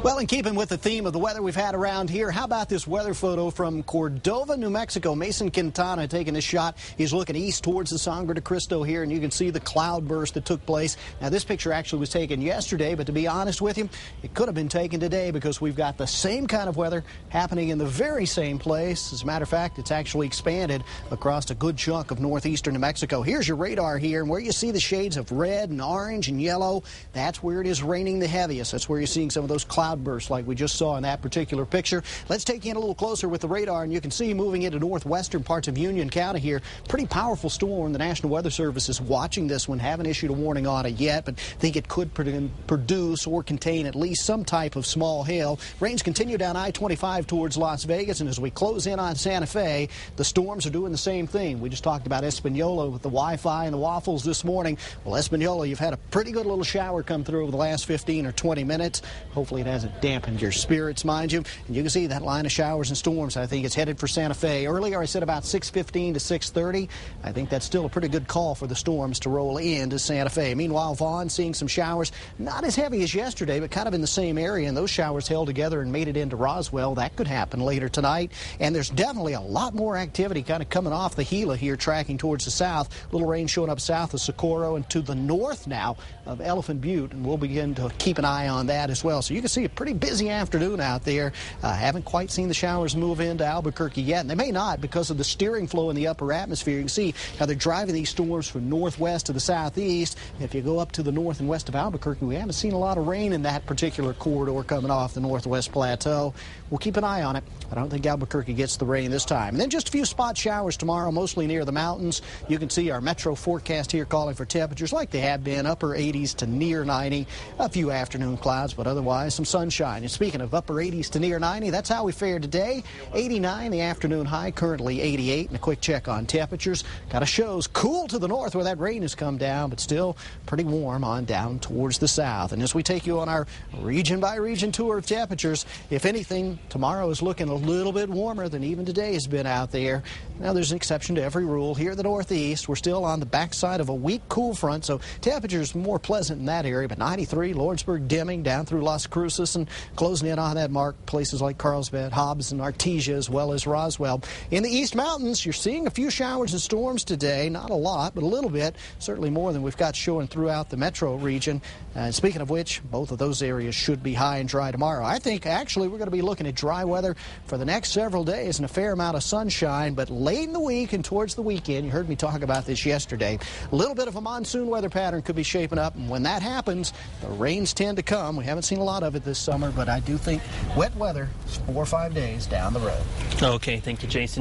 Well, in keeping with the theme of the weather we've had around here, how about this weather photo from Cordova, New Mexico? Mason Quintana taking a shot. He's looking east towards the Sangre de Cristo here, and you can see the cloud burst that took place. Now, this picture actually was taken yesterday, but to be honest with you, it could have been taken today because we've got the same kind of weather happening in the very same place. As a matter of fact, it's actually expanded across a good chunk of northeastern New Mexico. Here's your radar here, and where you see the shades of red and orange and yellow, that's where it is raining the heaviest. That's where you're seeing some of those cloud bursts like we just saw in that particular picture. Let's take you in a little closer with the radar, and you can see moving into northwestern parts of Union County here. Pretty powerful storm. The National Weather Service is watching this one. Haven't issued a warning on it yet, but think it could produce or contain at least some type of small hail. Rains continue down I-25 towards Las Vegas, and as we close in on Santa Fe, the storms are doing the same thing. We just talked about Espanola with the Wi-Fi and the waffles this morning. Well, Espanola, you've had a pretty good little shower come through over the last 15 or 20 minutes. Hopefully it hasn't dampened your spirits, mind you. And you can see that line of showers and storms. I think it's headed for Santa Fe. Earlier I said about 6:15 to 6:30. I think that's still a pretty good call for the storms to roll into Santa Fe. Meanwhile, Vaughn seeing some showers, not as heavy as yesterday, but kind of in the same area, and those showers held together and made it into Roswell. That could happen later tonight. And there's definitely a lot more activity kind of coming off the Gila here, tracking towards the south. Little rain showing up south of Socorro and to the north now of Elephant Butte, and we'll begin to keep an eye on that as well. So you can see a pretty busy afternoon out there. Haven't quite seen the showers move into Albuquerque yet, and they may not because of the steering flow in the upper atmosphere. You can see how they're driving these storms from northwest to the southeast. If you go up to the north and west of Albuquerque, we haven't seen a lot of rain in that particular corridor coming off the northwest plateau. We'll keep an eye on it. I don't think Albuquerque gets the rain this time. And then just a few spot showers tomorrow, mostly near the mountains. You can see our metro forecast here calling for temperatures like they have been, upper 80s to near 90. A few afternoon clouds, but otherwise some sunshine. And speaking of upper 80s to near 90, that's how we fared today. 89 the afternoon high, currently 88. And a quick check on temperatures. Kind of shows cool to the north where that rain has come down, but still pretty warm on down towards the south. And as we take you on our region by region tour of temperatures, if anything, tomorrow is looking a little bit warmer than even today has been out there. Now there's an exception to every rule. Here in the northeast, we're still on the backside of a weak cool front, so temperatures more pleasant in that area, but 93, Lawrenceburg dimming down through Las Cruces and closing in on that mark, places like Carlsbad, Hobbs, and Artesia, as well as Roswell. In the East Mountains, you're seeing a few showers and storms today. Not a lot, but a little bit. Certainly more than we've got showing throughout the metro region. And speaking of which, both of those areas should be high and dry tomorrow. I think actually we're going to be looking at dry weather for the next several days and a fair amount of sunshine, but late in the week and towards the weekend, you heard me talk about this yesterday, a little bit of a monsoon weather pattern could be shaping up, and when that happens, the rains tend to come. We haven't seen a lot of it this summer, but I do think wet weather is 4 or 5 days down the road. Okay, thank you, Jason.